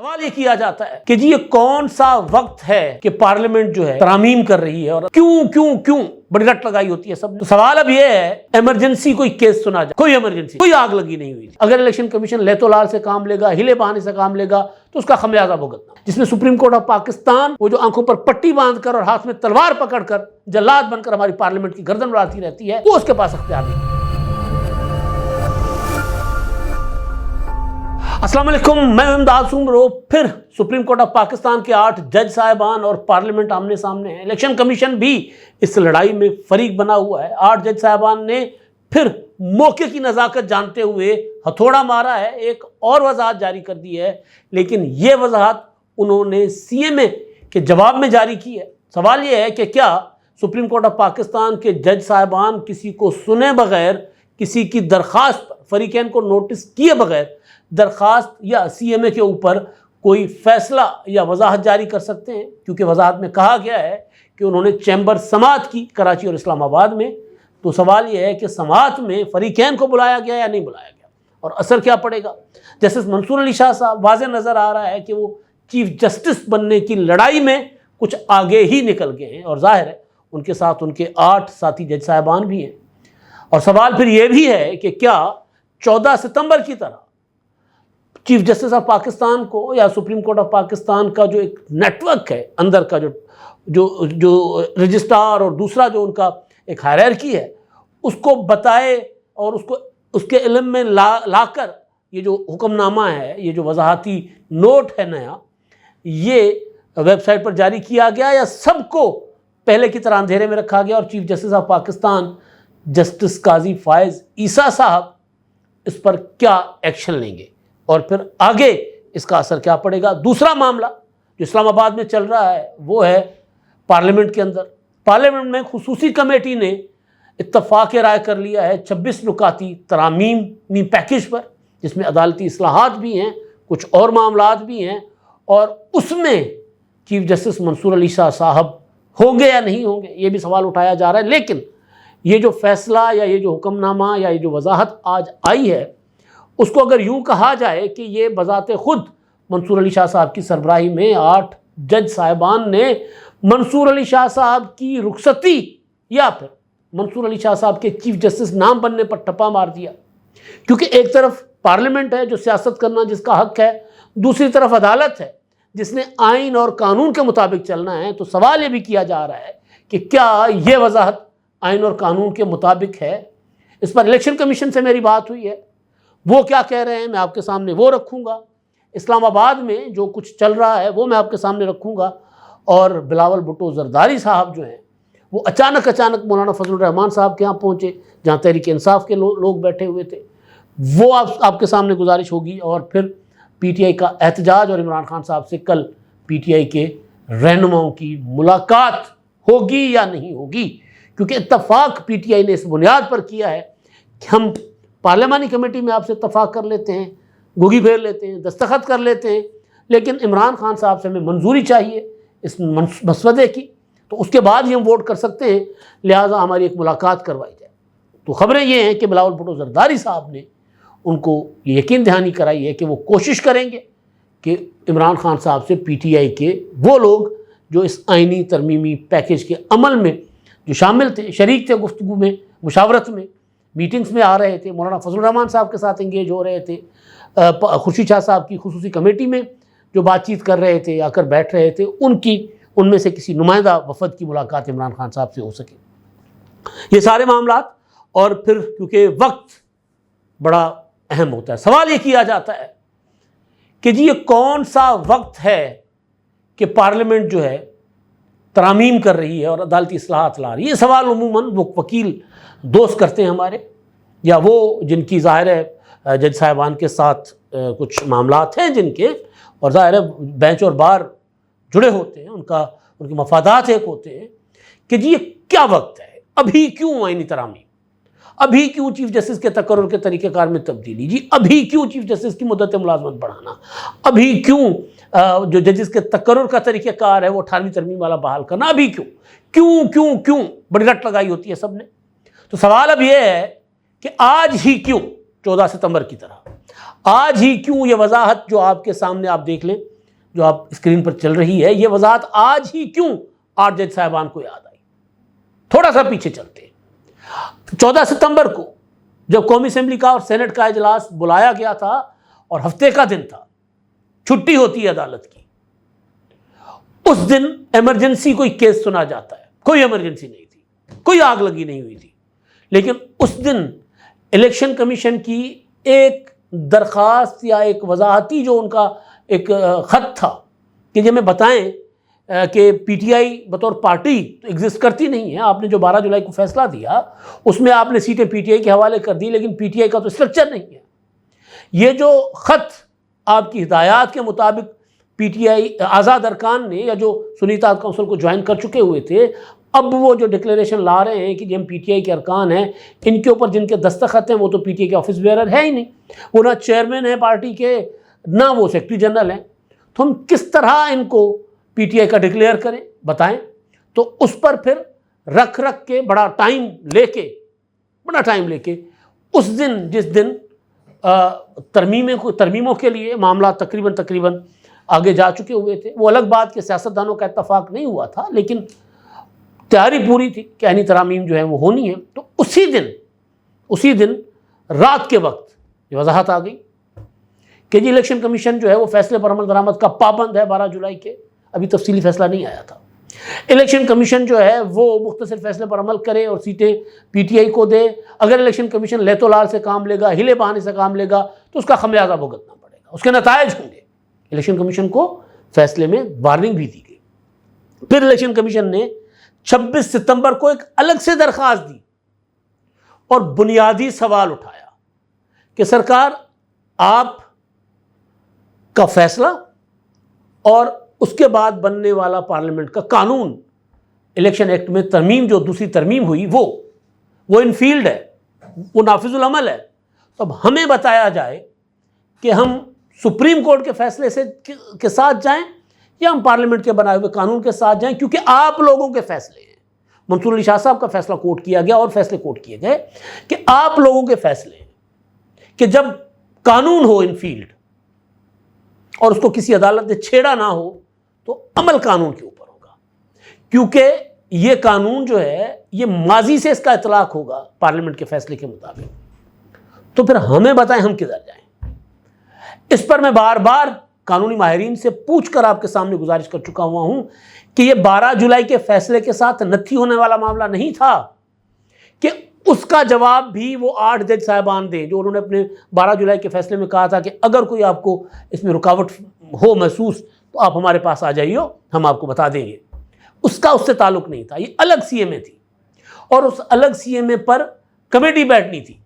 سوال یہ کیا جاتا ہے کہ جی یہ کون سا وقت ہے کہ پارلیمنٹ جو ہے ترامیم کر رہی ہے اور کیوں بڑی رٹ لگائی ہوتی ہے سب نے۔ تو سوال اب یہ ہے ایمرجنسی کوئی کیس سنا جائے، کوئی ایمرجنسی، کوئی آگ لگی نہیں ہوئی، اگر الیکشن کمیشن لے تو لال سے کام لے گا، ہلے بہانے سے کام لے گا تو اس کا خمیازہ بھگتنا، جس میں سپریم کورٹ آف پاکستان وہ جو آنکھوں پر پٹی باندھ کر اور ہاتھ میں تلوار پکڑ کر جلاد بن کر ہماری پارلیمنٹ کی گردن اڑاتی رہتی ہے، وہ اس کے پاس اختیار نہیں۔ السلام علیکم، میں امداد سومرو۔ پھر سپریم کورٹ آف پاکستان کے 8 جج صاحبان اور پارلیمنٹ آمنے سامنے ہیں۔ الیکشن کمیشن بھی اس لڑائی میں فریق بنا ہوا ہے۔ 8 جج صاحبان نے پھر موقع کی نزاکت جانتے ہوئے ہتھوڑا مارا ہے، ایک اور وضاحت جاری کر دی ہے، لیکن یہ وضاحت انہوں نے سی ایم اے کے جواب میں جاری کی ہے۔ سوال یہ ہے کہ کیا سپریم کورٹ آف پاکستان کے جج صاحبان کسی کو سنے بغیر، کسی کی درخواست پر فریقین کو نوٹس کیے بغیر درخواست یا سی ایم اے کے اوپر کوئی فیصلہ یا وضاحت جاری کر سکتے ہیں؟ کیونکہ وضاحت میں کہا گیا ہے کہ انہوں نے چیمبر سماعت کی کراچی اور اسلام آباد میں۔ تو سوال یہ ہے کہ سماعت میں فریقین کو بلایا گیا یا نہیں بلایا گیا، اور اثر کیا پڑے گا؟ جسٹس منصور علی شاہ صاحب واضح نظر آ رہا ہے کہ وہ چیف جسٹس بننے کی لڑائی میں کچھ آگے ہی نکل گئے ہیں، اور ظاہر ہے ان کے ساتھ ان کے 8 ساتھی جج صاحبان بھی ہیں۔ اور سوال پھر یہ بھی ہے کہ کیا 14 ستمبر کی طرح چیف جسٹس آف پاکستان کو یا سپریم کورٹ آف پاکستان کا جو ایک نیٹ ورک ہے اندر کا، جو رجسٹرار اور دوسرا جو ان کا ایک ہائرارکی ہے، اس کو بتائے اور اس کے علم میں لا کر یہ جو حکم نامہ ہے، یہ جو وضاحتی نوٹ ہے نیا، یہ ویب سائٹ پر جاری کیا گیا، یا سب کو پہلے کی طرح اندھیرے میں رکھا گیا اور chief justice of Pakistan justice قاضی فائز عیسیٰ صاحب اس پر کیا ایکشن لیں گے، اور پھر آگے اس کا اثر کیا پڑے گا؟ دوسرا معاملہ جو اسلام آباد میں چل رہا ہے وہ ہے پارلیمنٹ کے اندر۔ پارلیمنٹ میں خصوصی کمیٹی نے اتفاق رائے کر لیا ہے 26 نکاتی ترامیم پیکج پر، جس میں عدالتی اصلاحات بھی ہیں، کچھ اور معاملات بھی ہیں، اور اس میں چیف جسٹس منصور علی شاہ صاحب ہوں گے یا نہیں ہوں گے، یہ بھی سوال اٹھایا جا رہا ہے۔ لیکن یہ جو فیصلہ یا یہ جو حکم نامہ یا یہ جو وضاحت آج آئی ہے، اس کو اگر یوں کہا جائے کہ یہ بذات خود منصور علی شاہ صاحب کی سربراہی میں 8 جج صاحبان نے منصور علی شاہ صاحب کی رخصتی یا پھر منصور علی شاہ صاحب کے چیف جسٹس نام بننے پر ٹپا مار دیا، کیونکہ ایک طرف پارلیمنٹ ہے جو سیاست کرنا جس کا حق ہے، دوسری طرف عدالت ہے جس نے آئین اور قانون کے مطابق چلنا ہے۔ تو سوال یہ بھی کیا جا رہا ہے کہ کیا یہ وضاحت آئین اور قانون کے مطابق ہے؟ اس پر الیکشن کمیشن سے میری بات ہوئی ہے، وہ کیا کہہ رہے ہیں میں آپ کے سامنے وہ رکھوں گا۔ اسلام آباد میں جو کچھ چل رہا ہے وہ میں آپ کے سامنے رکھوں گا، اور بلاول بھٹو زرداری صاحب جو ہیں وہ اچانک مولانا فضل الرحمان صاحب کے یہاں پہنچے جہاں تحریک انصاف کے لوگ بیٹھے ہوئے تھے، وہ آپ کے سامنے گزارش ہوگی، اور پھر پی ٹی آئی کا احتجاج اور عمران خان صاحب سے کل پی ٹی آئی کے رہنماؤں کی ملاقات ہوگی یا نہیں ہوگی، کیونکہ اتفاق پی ٹی آئی نے اس بنیاد پر کیا ہے کہ ہم پارلیمانی کمیٹی میں آپ سے اتفاق کر لیتے ہیں، گوگی پھیر لیتے ہیں، دستخط کر لیتے ہیں، لیکن عمران خان صاحب سے ہمیں منظوری چاہیے اس مسودے کی، تو اس کے بعد ہی ہم ووٹ کر سکتے ہیں، لہٰذا ہماری ایک ملاقات کروائی جائے۔ تو خبریں یہ ہیں کہ بلاول بھٹو زرداری صاحب نے ان کو یہ یقین دہانی کرائی ہے کہ وہ کوشش کریں گے کہ عمران خان صاحب سے پی ٹی آئی کے وہ لوگ جو اس آئینی ترمیمی پیکج کے عمل میں جو شامل تھے، شریک تھے، گفتگو میں، مشاورت میں، میٹنگز میں آ رہے تھے، مولانا فضل الرحمان صاحب کے ساتھ انگیج ہو رہے تھے، خورشید شاہ صاحب کی خصوصی کمیٹی میں جو بات چیت کر رہے تھے، آ کر بیٹھ رہے تھے، ان میں سے کسی نمائندہ وفد کی ملاقات عمران خان صاحب سے ہو سکے۔ یہ سارے معاملات، اور پھر کیونکہ وقت بڑا اہم ہوتا ہے، سوال یہ کیا جاتا ہے کہ جی یہ کون سا وقت ہے کہ پارلیمنٹ جو ہے ترامیم کر رہی ہے اور عدالتی اصلاحات لا رہی ہے۔ یہ سوال عموماً وہ وکیل دوست کرتے ہیں ہمارے، یا وہ جن کی ظاہر ہے جج صاحبان کے ساتھ کچھ معاملات ہیں جن کے، اور ظاہر ہے بینچ اور بار جڑے ہوتے ہیں، ان کے مفادات ایک ہوتے ہیں، کہ جی یہ کیا وقت ہے، ابھی کیوں آئینی ترامیم، ابھی کیوں چیف جسٹس کے تقرر کے طریقہ کار میں تبدیلی، جی ابھی کیوں چیف جسٹس کی مدت ملازمت بڑھانا، ابھی کیوں جو ججز کے تقرر کا طریقہ کار ہے وہ 18ویں ترمیم والا بحال کرنا، ابھی کیوں بڑی رٹ لگائی ہوتی ہے سب نے۔ تو سوال اب یہ ہے کہ آج ہی کیوں 14 ستمبر کی طرح، آج ہی کیوں یہ وضاحت جو آپ کے سامنے آپ دیکھ لیں جو آپ اسکرین پر چل رہی ہے، یہ وضاحت آج ہی کیوں 8 جج صاحبان کو یاد آئی؟ تھوڑا سا پیچھے چلتے ہیں۔ 14 ستمبر کو جب قومی اسمبلی کا اور سینٹ کا اجلاس بلایا گیا تھا اور ہفتے کا دن تھا، چھٹی ہوتی ہے عدالت کی، اس دن ایمرجنسی کوئی کیس سنا جاتا ہے۔ کوئی ایمرجنسی نہیں تھی، کوئی آگ لگی نہیں ہوئی تھی، لیکن اس دن الیکشن کمیشن کی ایک درخواست یا ایک وضاحتی جو ان کا ایک خط تھا کہ یہ ہمیں بتائیں کہ پی ٹی آئی بطور پارٹی تو ایگزسٹ کرتی نہیں ہے، آپ نے جو 12 جولائی کو فیصلہ دیا اس میں آپ نے سیٹیں پی ٹی آئی کے حوالے کر دی، لیکن پی ٹی آئی کا تو اسٹرکچر نہیں ہے۔ یہ جو خط آپ کی ہدایات کے مطابق پی ٹی آئی آزاد ارکان نے یا جو سنی اتحاد کونسل کو جوائن کر چکے ہوئے تھے، اب وہ جو ڈکلیریشن لا رہے ہیں کہ ہم پی ٹی آئی کے ارکان ہیں، ان کے اوپر جن کے دستخط ہیں وہ تو پی ٹی آئی کے آفس بیئرر ہے ہی نہیں، وہ نہ چیئرمین ہے پارٹی کے، نہ وہ سیکرٹری جنرل ہیں، تو ہم کس طرح ان کو پی ٹی آئی کا ڈکلیئر کریں؟ بتائیں۔ تو اس پر پھر رکھ کے بڑا ٹائم لے کے اس دن جس دن ترمیموں کے لیے معاملات تقریباً آگے جا چکے ہوئے تھے، وہ الگ بات کہ سیاستدانوں کا اتفاق نہیں ہوا تھا، لیکن تیاری پوری تھی کہ آئینی ترامیم جو ہے وہ ہونی ہے۔ تو اسی دن رات کے وقت یہ وضاحت آ گئی کہ جی الیکشن کمیشن جو ہے وہ فیصلے پر عمل درآمد کا پابند ہے 12 جولائی کے، ابھی تفصیلی فیصلہ نہیں آیا تھا۔ الیکشن کمیشن جو ہے وہ مختصر فیصلے پر عمل کرے اور سیٹیں پی ٹی آئی کو دے۔ اگر الیکشن کمیشن لہت و لال سے کام لے گا، ہلے بہانے سے کام لے گا، تو اس کا خمیازہ بھگتنا پڑے گا، اس کے نتائج ہوں گے۔ الیکشن کمیشن کو فیصلے میں وارننگ بھی دی گئی۔ پھر الیکشن کمیشن نے 26 ستمبر کو ایک الگ سے درخواست دی اور بنیادی سوال اٹھایا کہ سرکار، آپ کا فیصلہ اور اس کے بعد بننے والا پارلیمنٹ کا قانون، الیکشن ایکٹ میں ترمیم جو دوسری ترمیم ہوئی وہ انفیلڈ ہے، وہ نافذ العمل ہے، تو اب ہمیں بتایا جائے کہ ہم سپریم کورٹ کے فیصلے کے ساتھ جائیں یا ہم پارلیمنٹ کے بنائے ہوئے قانون کے ساتھ جائیں، کیونکہ آپ لوگوں کے فیصلے ہیں۔ منصور علی شاہ صاحب کا فیصلہ کوٹ کیا گیا اور فیصلے کوٹ کیے گئے کہ آپ لوگوں کے فیصلے ہیں کہ جب قانون ہو انفیلڈ اور اس کو کسی عدالت نے چھیڑا نہ ہو تو عمل قانون کے اوپر ہوگا، کیونکہ یہ قانون جو ہے یہ ماضی سے اس کا اطلاق ہوگا پارلیمنٹ کے فیصلے کے مطابق۔ تو پھر ہمیں بتائیں ہم کدھر جائیں؟ اس پر میں بار بار قانونی ماہرین سے پوچھ کر آپ کے سامنے گزارش کر چکا ہوا ہوں کہ یہ 12 جولائی کے فیصلے کے ساتھ نتھی ہونے والا معاملہ نہیں تھا کہ اس کا جواب بھی وہ 8 جج صاحبان دیں جو انہوں نے اپنے 12 جولائی کے فیصلے میں کہا تھا کہ اگر کوئی آپ کو اس میں رکاوٹ ہو محسوس تو آپ ہمارے پاس آ جائیے، ہم آپ کو بتا دیں گے۔ اس سے تعلق نہیں تھا، یہ الگ سی ایم اے تھی، اور اس الگ سی ایم اے پر کمیٹی بیٹھنی تھی،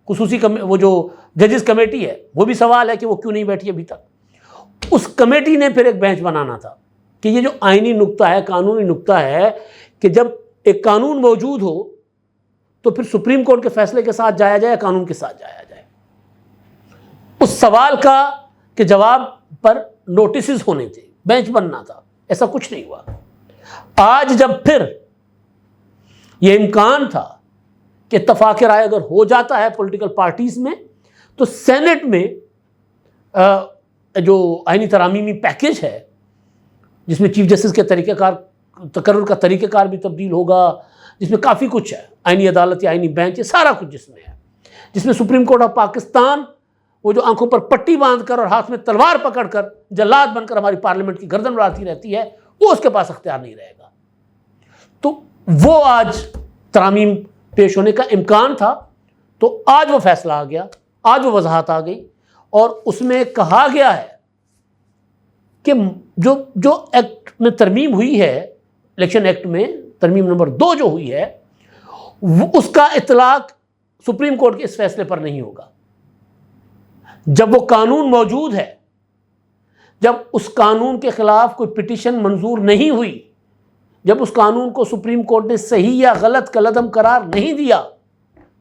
خصوصی وہ جو ججز کمیٹی ہے، وہ بھی سوال ہے کہ وہ کیوں نہیں بیٹھی ابھی تک۔ اس کمیٹی نے پھر ایک بینچ بنانا تھا کہ یہ جو آئینی نکتہ ہے، قانونی نکتہ ہے کہ جب ایک قانون موجود ہو تو پھر سپریم کورٹ کے فیصلے کے ساتھ جایا جائے یا قانون کے ساتھ جایا جائے۔ اس سوال کا کہ جواب پر نوٹسز ہونے تھے، بینچ بننا تھا، ایسا کچھ نہیں ہوا۔ آج جب پھر یہ امکان تھا کہ اتفاق رائے اگر ہو جاتا ہے پولیٹیکل پارٹیز میں تو سینٹ میں جو آئینی ترامیمی پیکیج ہے جس میں چیف جسٹس کے تقرر کا طریقہ کار بھی تبدیل ہوگا، جس میں کافی کچھ ہے، آئینی عدالت یا آئینی بینچ، یہ سارا کچھ جس میں ہے، جس میں سپریم کورٹ آف پاکستان وہ جو آنکھوں پر پٹی باندھ کر اور ہاتھ میں تلوار پکڑ کر جلاد بن کر ہماری پارلیمنٹ کی گردن اڑاتی رہتی ہے، وہ اس کے پاس اختیار نہیں رہے گا۔ تو وہ آج ترامیم پیش ہونے کا امکان تھا، تو آج وہ فیصلہ آ گیا، آج وہ وضاحت آ گئی، اور اس میں کہا گیا ہے کہ جو ایکٹ میں ترمیم ہوئی ہے، الیکشن ایکٹ میں ترمیم نمبر 2 جو ہوئی ہے، اس کا اطلاق سپریم کورٹ کے اس فیصلے پر نہیں ہوگا۔ جب وہ قانون موجود ہے، جب اس قانون کے خلاف کوئی پٹیشن منظور نہیں ہوئی، جب اس قانون کو سپریم کورٹ نے صحیح یا غلط کالعدم قرار نہیں دیا،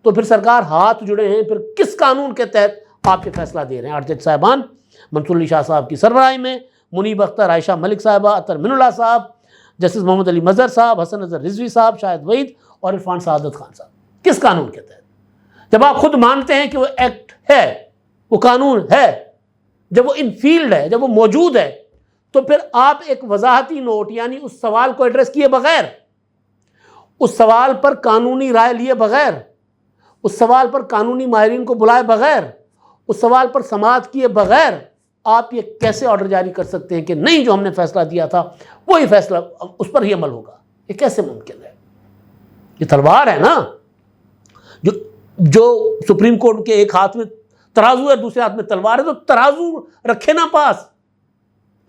تو پھر سرکار ہاتھ جڑے ہیں، پھر کس قانون کے تحت آپ کے فیصلہ دے رہے ہیں؟ 8 جج صاحبان منصور علی شاہ صاحب کی سربراہی میں منیب اختر، عائشہ ملک صاحبہ، اطہر من اللہ صاحب، جسٹس محمد علی مظہر صاحب، حسن نظر رضوی صاحب، شاہد وحید اور عرفان سعادت خان صاحب، کس قانون کے تحت؟ جب آپ خود مانتے ہیں کہ وہ ایکٹ ہے، وہ قانون ہے، جب وہ انفیلڈ ہے، جب وہ موجود ہے، تو پھر آپ ایک وضاحتی نوٹ یعنی اس سوال کو ایڈریس کیے بغیر، اس سوال پر قانونی رائے لیے بغیر، اس سوال پر قانونی ماہرین کو بلائے بغیر، اس سوال پر سماعت کیے بغیر آپ یہ کیسے آرڈر جاری کر سکتے ہیں کہ نہیں جو ہم نے فیصلہ دیا تھا وہی فیصلہ اس پر ہی عمل ہوگا؟ یہ کیسے ممکن ہے؟ یہ تلوار ہے نا، جو سپریم کورٹ کے ایک ہاتھ میں ترازو ہے دوسرے ہاتھ میں تلوار ہے، تو ترازو رکھے نا پاس،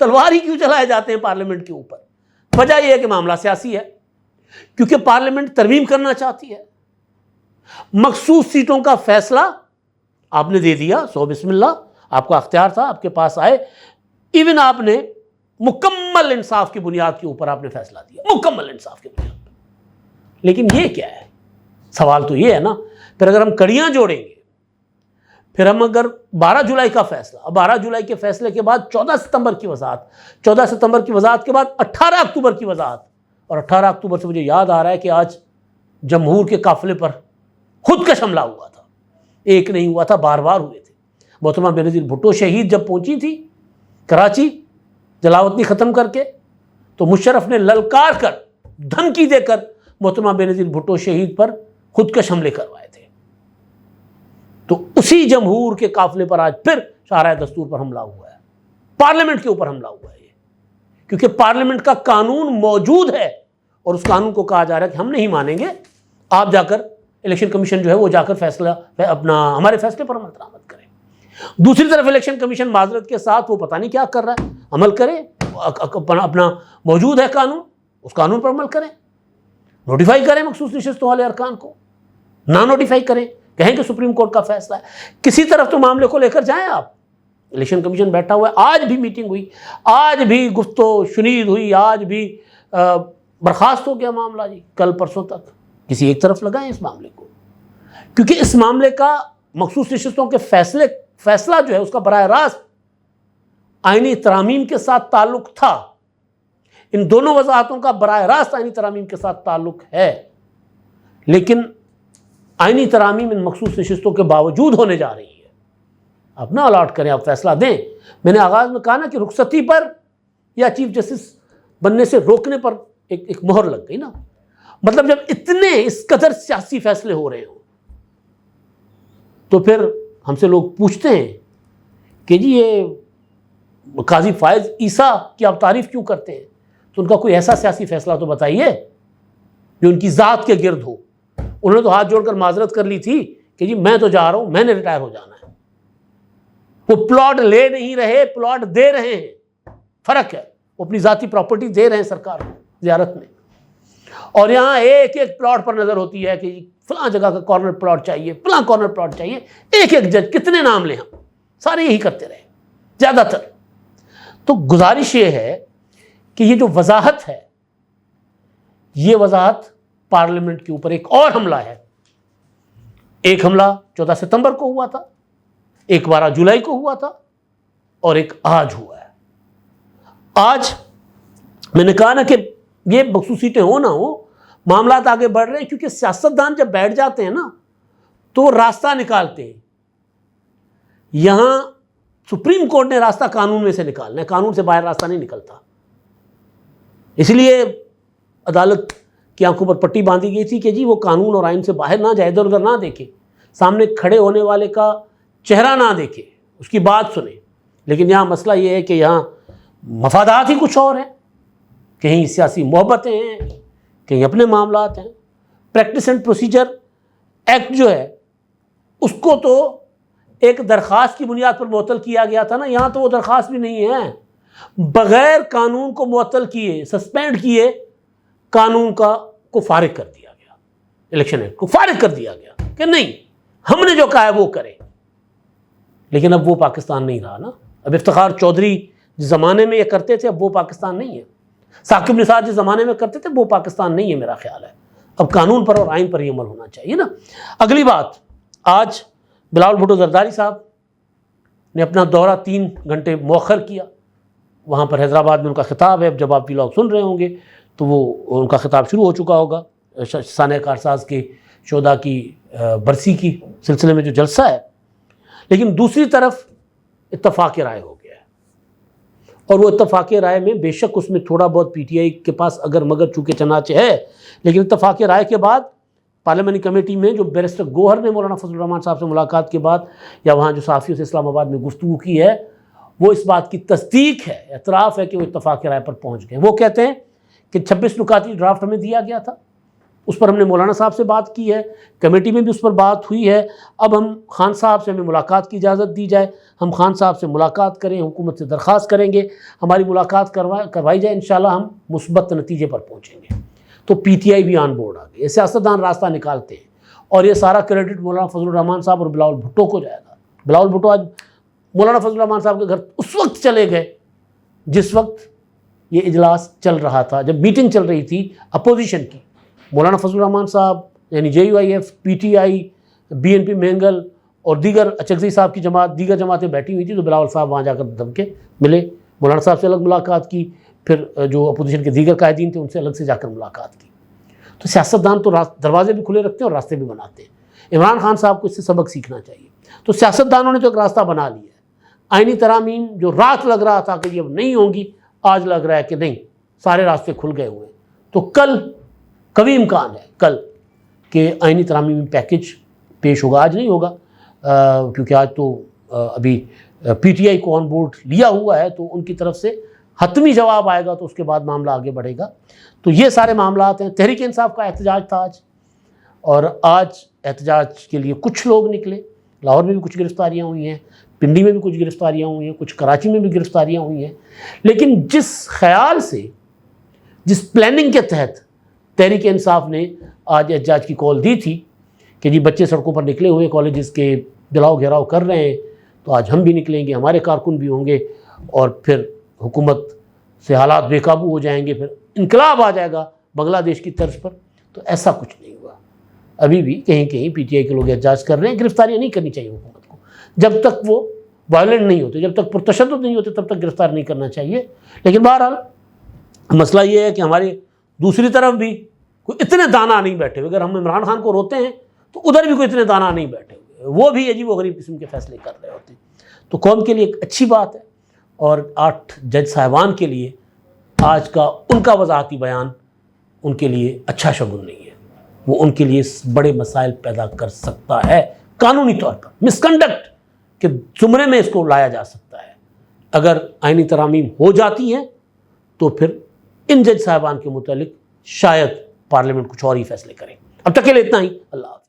تلوار ہی کیوں چلائے جاتے ہیں پارلیمنٹ کے اوپر؟ وجہ یہ ہے کہ معاملہ سیاسی ہے، کیونکہ پارلیمنٹ ترمیم کرنا چاہتی ہے۔ مخصوص سیٹوں کا فیصلہ آپ نے دے دیا، سو بسم اللہ، آپ کا اختیار تھا، آپ کے پاس آئے، ایون آپ نے مکمل انصاف کی بنیاد کے اوپر آپ نے فیصلہ دیا، مکمل انصاف کی بنیاد پر۔ لیکن یہ کیا ہے؟ سوال تو یہ ہے نا، پھر اگر ہم کڑیاں جوڑیں گے، پھر ہم اگر 12 جولائی کا فیصلہ، 12 جولائی کے فیصلے کے بعد 14 ستمبر کی وضاحت، 14 ستمبر کی وضاحت کے بعد 18 اکتوبر کی وضاحت، اور 18 اکتوبر سے مجھے یاد آ رہا ہے کہ آج جمہور کے قافلے پر خودکش حملہ ہوا تھا، ایک نہیں ہوا تھا، بار بار ہوئے تھے۔ محترمہ بینظیر بھٹو شہید جب پہنچی تھی کراچی جلاوطنی ختم کر کے، تو مشرف نے للکار کر، دھمکی دے کر محترمہ بینظیر بھٹو شہید پر خودکش حملے کروائے تھے۔ تو اسی جمہور کے قافلے پر آج پھر شاہراہ دستور پر حملہ ہوا ہے، پارلیمنٹ کے اوپر حملہ ہوا ہے، کیونکہ پارلیمنٹ کا قانون موجود ہے اور اس قانون کو کہا جا رہا ہے کہ ہم نہیں مانیں گے، آپ جا کر الیکشن کمیشن جو ہے وہ جا کر فیصلہ اپنا ہمارے فیصلے پر عمل درآمد کرے۔ دوسری طرف الیکشن کمیشن معذرت کے ساتھ وہ پتہ نہیں کیا کر رہا ہے، عمل کرے، اپنا موجود ہے قانون، اس قانون پر عمل کریں، نوٹیفائی کریں مخصوص نشستوں والے ارکان کو، نہ نوٹیفائی کریں، کہیں کہ سپریم کورٹ کا فیصلہ ہے۔ کسی طرف تو معاملے کو لے کر جائیں آپ۔ الیکشن کمیشن بیٹھا ہوا ہے، آج بھی میٹنگ ہوئی، آج بھی گفت و شنید ہوئی، آج بھی برخاست ہو گیا معاملہ جی، کل پرسوں تک۔ کسی ایک طرف لگائیں اس معاملے کو، کیونکہ اس معاملے کا مخصوص نشستوں کے فیصلہ جو ہے اس کا براہ راست آئینی ترامیم کے ساتھ تعلق تھا، ان دونوں وضاحتوں کا براہ راست آئینی ترامیم کے ساتھ تعلق ہے، لیکن آئینی ترامیم ان مخصوص نشستوں کے باوجود ہونے جا رہی ہے۔ آپ نہ الاٹ کریں، آپ فیصلہ دیں۔ میں نے آغاز میں کہا نا کہ رخصتی پر یا چیف جسٹس بننے سے روکنے پر ایک مہر لگ گئی نا، مطلب جب اتنے اس قدر سیاسی فیصلے ہو رہے ہوں تو پھر ہم سے لوگ پوچھتے ہیں کہ جی یہ قاضی فائز عیسیٰ کی آپ تعریف کیوں کرتے ہیں؟ تو ان کا کوئی ایسا سیاسی فیصلہ تو بتائیے جو ان کی ذات کے گرد ہو۔ انہوں نے تو ہاتھ جوڑ کر معذرت کر لی تھی کہ جی میں تو جا رہا ہوں، میں نے ریٹائر ہو جانا ہے۔ وہ پلاٹ لے نہیں رہے، پلاٹ دے رہے ہیں، فرق ہے۔ وہ اپنی ذاتی پراپرٹی دے رہے ہیں سرکار کو زیارت میں، اور یہاں ایک ایک پلاٹ پر نظر ہوتی ہے کہ فلاں جگہ کا کارنر پلاٹ چاہیے، فلاں کارنر پلاٹ چاہیے۔ ایک ایک جج کتنے نام لیں ہم، سارے یہی کرتے رہے زیادہ تر۔ تو گزارش یہ ہے کہ یہ جو وضاحت ہے، یہ وضاحت پارلیمنٹ کے اوپر ایک اور حملہ ہے۔ ایک حملہ 14 ستمبر کو ہوا تھا، ایک 12 جولائی کو ہوا تھا، اور ایک آج ہوا ہے۔ آج میں نے کہا نا کہ یہ مخصوص سیٹیں ہو نہ ہو، معاملات آگے بڑھ رہے ہیں، کیونکہ سیاستدان جب بیٹھ جاتے ہیں نا تو راستہ نکالتے ہیں۔ یہاں سپریم کورٹ نے راستہ قانون میں سے نکالنا ہے، قانون سے باہر راستہ نہیں نکلتا۔ اس لیے عدالت کی آنکھوں پر پٹی باندھی گئی تھی کہ جی وہ قانون اور آئین سے باہر نہ جائے، ادھر ادھر نہ دیکھے، سامنے کھڑے ہونے والے کا چہرہ نہ دیکھے، اس کی بات سنے۔ لیکن یہاں مسئلہ یہ ہے کہ یہاں مفادات ہی کچھ اور ہیں، کہیں سیاسی محبتیں ہیں، کہیں اپنے معاملات ہیں۔ پریکٹس اینڈ پروسیجر ایکٹ جو ہے اس کو تو ایک درخواست کی بنیاد پر معطل کیا گیا تھا نا، یہاں تو وہ درخواست بھی نہیں ہے، بغیر قانون کو معطل کیے، سسپینڈ کیے، قانون کو فارغ کر دیا گیا، الیکشن ایکٹ کو فارغ کر دیا گیا کہ نہیں، ہم نے جو کہا ہے وہ کرے۔ لیکن اب وہ پاکستان نہیں رہا نا، اب افتخار چودھری جس زمانے میں یہ کرتے تھے اب وہ پاکستان نہیں ہے، ثاقب نثار جس زمانے میں کرتے تھے وہ پاکستان نہیں ہے، میرا خیال ہے اب قانون پر اور آئین پر ہی عمل ہونا چاہیے نا۔ اگلی بات، آج بلاول بھٹو زرداری صاحب نے اپنا دورہ 3 گھنٹے مؤخر کیا، وہاں پر حیدرآباد میں ان کا خطاب ہے، جب آپ ویلاگ سن رہے ہوں گے تو وہ ان کا خطاب شروع ہو چکا ہوگا، سانحہ کارساز کے شہداء کی برسی کی سلسلے میں جو جلسہ ہے۔ لیکن دوسری طرف اتفاق رائے ہو گیا ہے، اور وہ اتفاق رائے میں بے شک اس میں تھوڑا بہت پی ٹی آئی کے پاس اگر مگر چونکہ چنانچہ ہے، لیکن اتفاق رائے کے بعد پارلیمنٹری کمیٹی میں جو بیرسٹر گوہر نے مولانا فضل الرحمان صاحب سے ملاقات کے بعد یا وہاں جو صحافیوں سے اسلام آباد میں گفتگو کی ہے، وہ اس بات کی تصدیق ہے، اعتراف ہے کہ وہ اتفاق رائے پر پہنچ گئے۔ وہ کہتے ہیں کہ 26 نکاتی ڈرافٹ ہمیں دیا گیا تھا، اس پر ہم نے مولانا صاحب سے بات کی ہے، کمیٹی میں بھی اس پر بات ہوئی ہے، اب ہم خان صاحب سے ہمیں ملاقات کی اجازت دی جائے، ہم خان صاحب سے ملاقات کریں، حکومت سے درخواست کریں گے، ہماری ملاقات کروائی جائے، انشاءاللہ ہم مثبت نتیجے پر پہنچیں گے۔ تو پی ٹی آئی بھی آن بورڈ آ گئی۔ یہ سیاستدان راستہ نکالتے ہیں اور یہ سارا کریڈٹ مولانا فضل الرحمان صاحب اور بلاول بھٹو کو جائے گا۔ بلاول بھٹو آج مولانا فضل الرحمان صاحب کے گھر اس وقت چلے گئے جس وقت یہ اجلاس چل رہا تھا، جب میٹنگ چل رہی تھی اپوزیشن کی۔ مولانا فضل الرحمان صاحب یعنی J U I F, P T I, B N P Mengal اور دیگر اچکزئی صاحب کی جماعت، دیگر جماعتیں بیٹھی ہوئی تھی، تو بلاول صاحب وہاں جا کر دم کے ملے، مولانا صاحب سے الگ ملاقات کی، پھر جو اپوزیشن کے دیگر قائدین تھے ان سے الگ سے جا کر ملاقات کی۔ تو سیاستدان تو دروازے بھی کھلے رکھتے ہیں اور راستے بھی بناتے ہیں۔ عمران خان صاحب کو اس سے سبق سیکھنا چاہیے۔ تو سیاستدانوں نے تو ایک راستہ بنا لیا ہے۔ آئینی ترامیم جو رات لگ رہا تھا کہ یہ اب نہیں ہوں گی، آج لگ رہا ہے کہ نہیں، سارے راستے کھل گئے ہوئے ہیں۔ تو کل قوی امکان ہے کل کہ آئینی ترامیم پیکج پیش ہوگا، آج نہیں ہوگا کیونکہ آج تو ابھی پی ٹی آئی کو آن بورڈ لیا ہوا ہے، تو ان کی طرف سے حتمی جواب آئے گا تو اس کے بعد معاملہ آگے بڑھے گا۔ تو یہ سارے معاملات ہیں۔ تحریک انصاف کا احتجاج تھا آج، اور آج احتجاج کے لیے کچھ لوگ نکلے۔ لاہور میں بھی کچھ گرفتاریاں ہوئی ہیں، پنڈی میں بھی کچھ گرفتاریاں ہوئی ہیں، کچھ کراچی میں بھی گرفتاریاں ہوئی ہیں، لیکن جس خیال سے، جس پلاننگ کے تحت تحریک انصاف نے آج احتجاج کی کال دی تھی کہ جی بچے سڑکوں پر نکلے ہوئے، کالجز کے جلاؤ گھیراؤ کر رہے ہیں، تو آج ہم بھی نکلیں گے، ہمارے کارکن بھی ہوں گے، اور پھر حکومت سے حالات بے قابو ہو جائیں گے، پھر انقلاب آ جائے گا بنگلہ دیش کی طرز پر۔ تو ایسا کچھ نہیں ہوا۔ ابھی بھی کہیں کہیں پی ٹی آئی کے لوگ احتجاج کر رہے ہیں۔ گرفتاریاں نہیں کرنی چاہیے حکومت کو، جب تک وہ وائلنٹ نہیں ہوتے، جب تک پرتشدد نہیں ہوتے، تب تک گرفتار نہیں کرنا چاہیے۔ لیکن بہرحال مسئلہ یہ ہے کہ ہمارے دوسری طرف بھی کوئی اتنے دانا نہیں بیٹھے ہوئے۔ اگر ہم عمران خان کو روتے ہیں تو ادھر بھی کوئی اتنے دانا نہیں بیٹھے ہوئے، وہ بھی عجیب و غریب قسم کے فیصلے کر رہے ہوتے ہیں۔ تو قوم کے لیے ایک اچھی بات ہے، اور 8 جج صاحبان کے لیے آج کا ان کا وضاحتی بیان ان کے لیے اچھا شگون نہیں ہے۔ وہ ان کے لیے بڑے مسائل پیدا کر سکتا ہے، قانونی طور پر مس کنڈکٹ کے زمرے میں اس کو لایا جا سکتا ہے۔ اگر آئینی ترامیم ہو جاتی ہیں تو پھر ان جج صاحبان کے متعلق شاید پارلیمنٹ کچھ اور ہی فیصلے کرے۔ اب تک کے لیے اتنا ہی۔ اللہ حافظ۔